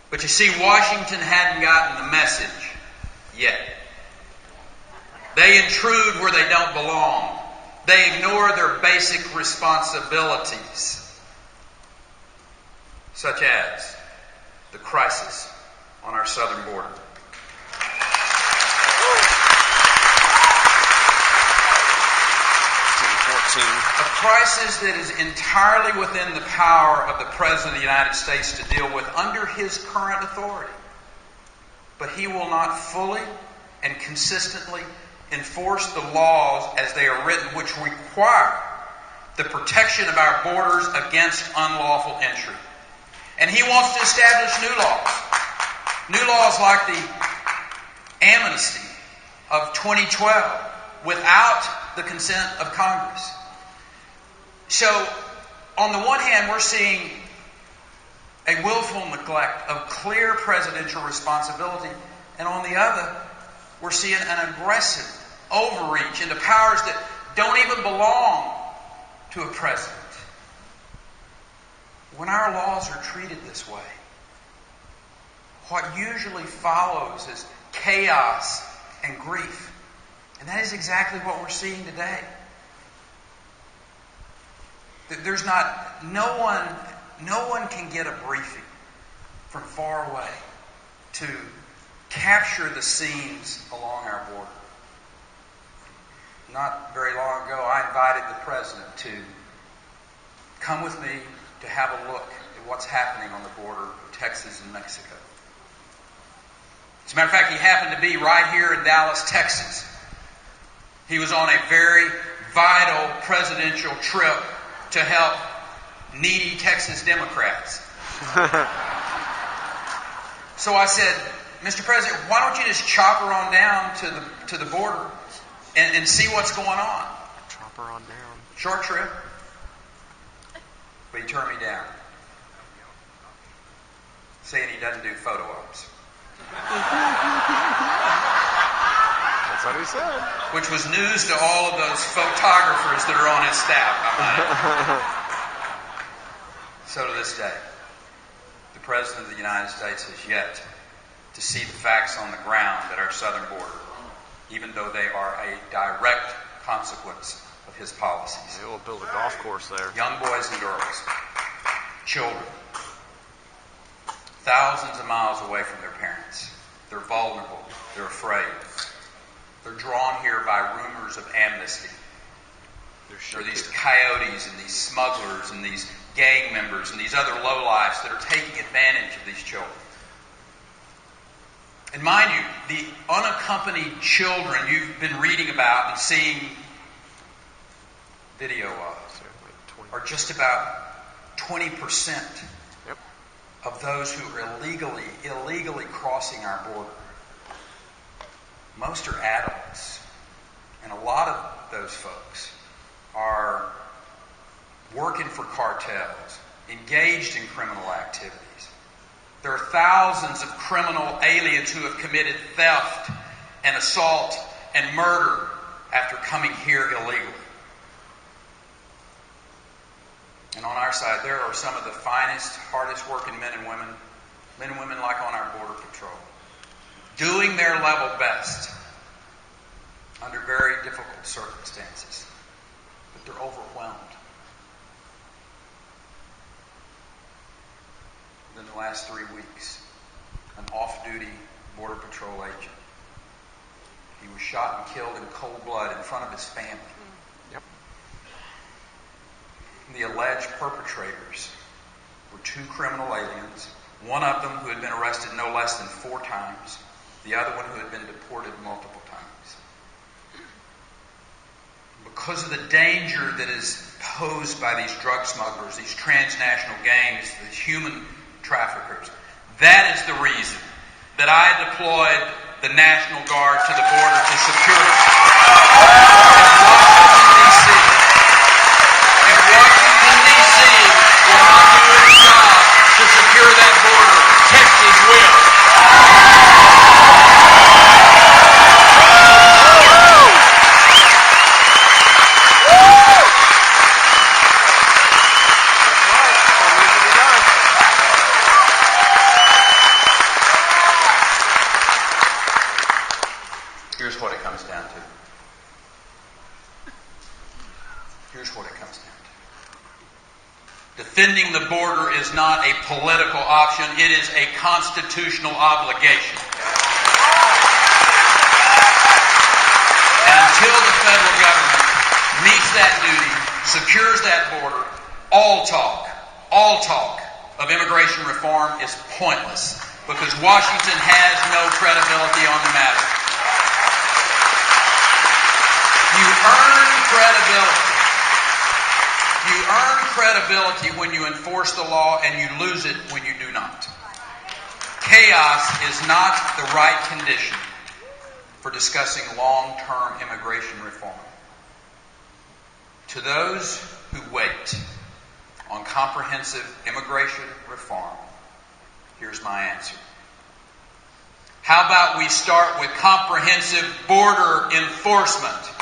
But you see, Washington hadn't gotten the message yet. They intrude where they don't belong. They ignore their basic responsibilities, such as the crisis on our southern border. A crisis that is entirely within the power of the President of the United States to deal with under his current authority. But he will not fully and consistently enforce the laws as they are written, which require the protection of our borders against unlawful entry. And he wants to establish new laws. New laws like the amnesty of 2012 without the consent of Congress. So, on the one hand, we're seeing a willful neglect of clear presidential responsibility, and on the other, we're seeing an aggressive overreach into powers that don't even belong to a president. When our laws are treated this way, what usually follows is chaos and grief. And that is exactly what we're seeing today. There's no one can get a briefing from far away to capture the scenes along our border. Not very long ago, I invited the President to come with me to have a look at what's happening on the border of Texas and Mexico. As a matter of fact, he happened to be right here in Dallas, Texas. He was on a very vital presidential trip to help needy Texas Democrats. So I said, Mr. President, why don't you just chopper on down to the border and see what's going on? Chopper on down. Short trip. But he turned me down, saying he doesn't do photo ops. That's what he said. Which was news to all of those photographers that are on his staff, I might. So to this day, the President of the United States has yet to see the facts on the ground at our southern border, even though they are a direct consequence of his policies. They will build a golf course there. Young boys and girls, children, thousands of miles away from their parents. They're vulnerable. They're afraid. They're drawn here by rumors of amnesty. There are these coyotes and these smugglers and these gang members and these other lowlifes that are taking advantage of these children. And mind you, the unaccompanied children you've been reading about and seeing video of are just about 20% of those who are illegally crossing our border. Most are adults, and a lot of those folks are working for cartels, engaged in criminal activities. There are thousands of criminal aliens who have committed theft and assault and murder after coming here illegally. And on our side, there are some of the finest, hardest working men and women like on our border patrol, doing their level best under very difficult circumstances. But they're overwhelmed. Within the last 3 weeks, an off-duty Border Patrol agent, he was shot and killed in cold blood in front of his family. Yep. The alleged perpetrators were 2 criminal aliens, one of them who had been arrested no less than 4 times, the other one who had been deported multiple times. Because of the danger that is posed by these drug smugglers, these transnational gangs, these human traffickers, that is the reason that I deployed the National Guard to the border to secure it. If Washington, D.C. will not do its job to secure that border, Texas will. defending the border is not a political option. It is a constitutional obligation. And until the federal government meets that duty, secures that border, all talk of immigration reform is pointless, because Washington has no credibility on the matter. You earn credibility. You earn credibility when you enforce the law, and you lose it when you do not. Chaos is not the right condition for discussing long-term immigration reform. To those who wait on comprehensive immigration reform, here's my answer. How about we start with comprehensive border enforcement?